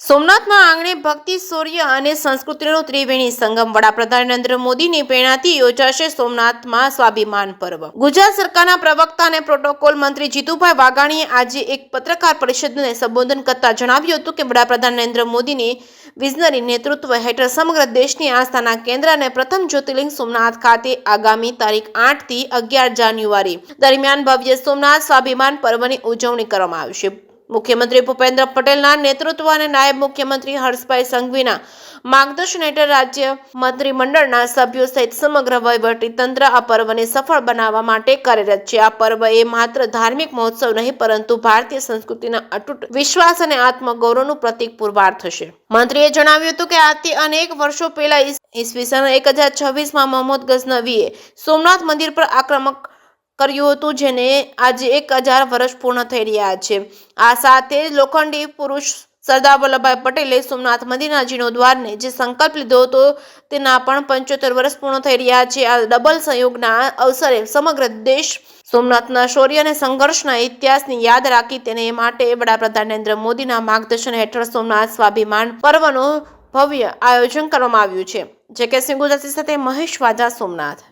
સોમનાથમાં આંગણે ભક્તિ, શૌર્ય અને સંસ્કૃતિનો ત્રિવેણી સંગમ. વડાપ્રધાન નરેન્દ્ર મોદીની પ્રેરણાથી યોજાશે સોમનાથમાં સ્વાભિમાન પર્વ. ગુજરાત સરકારના પ્રવક્તા અને પ્રોટોકોલ મંત્રી જીતુભાઈ વાઘાણીએ આજે એક પત્રકાર પરિષદને સંબોધન કરતા જણાવ્યું હતું કે વડાપ્રધાન નરેન્દ્ર મોદીની વિઝનરી નેતૃત્વ હેઠળ સમગ્ર દેશની આસ્થાના કેન્દ્ર અને પ્રથમ જ્યોતિર્લિંગ સોમનાથ ખાતે આગામી તારીખ 8 થી 11 જાન્યુઆરી દરમિયાન ભવ્ય સોમનાથ સ્વાભિમાન પર્વની ઉજવણી કરવામાં આવશે. મુખ્યમંત્રી ભૂપેન્દ્ર પટેલના નેતૃત્વ અને નાયબ મુખ્યમંત્રી હર્ષભાઈ સંઘવીના માર્ગદર્શન હેઠળ રાજ્ય મંત્રીમંડળના સભ્યો સહિત સમગ્ર વહીવટી તંત્ર આ પર્વને સફળ બનાવવા માટે કાર્યરત છે. આ પર્વ એ માત્ર ધાર્મિક મહોત્સવ નહીં પરંતુ ભારતીય સંસ્કૃતિના અતૂટ વિશ્વાસ અને આત્મગૌરવનું પ્રતીક પુરવાર થશે. મંત્રીએ જણાવ્યું હતું કે આજથી અનેક વર્ષો પહેલા ઈસવીસન 1026માં મોહમ્મદ ગઝનવીએ સોમનાથ મંદિર પર આક્રમણ કર્યું હતું, જેને આજે 1000 વર્ષ પૂર્ણ થઈ રહ્યા છે. આ સાથે લોખંડી પુરુષ સરદાર વલ્લભભાઈ પટેલે સોમનાથ મંદિરના જીર્ણોદ્ધારને જે સંકલ્પ લીધો હતો તેના પણ 75 વર્ષ પૂર્ણ થઈ રહ્યા છે. આ ડબલ સંયોગના અવસરે સમગ્ર દેશ સોમનાથના શૌર્ય અને સંઘર્ષના ઇતિહાસની યાદ રાખી તેને માટે વડાપ્રધાન નરેન્દ્ર મોદીના માર્ગદર્શન હેઠળ સોમનાથ સ્વાભિમાન પર્વનું ભવ્ય આયોજન કરવામાં આવ્યું છે. જે કે સિંહ ગુજરાતી સાથે મહેશ વાજા, સોમનાથ.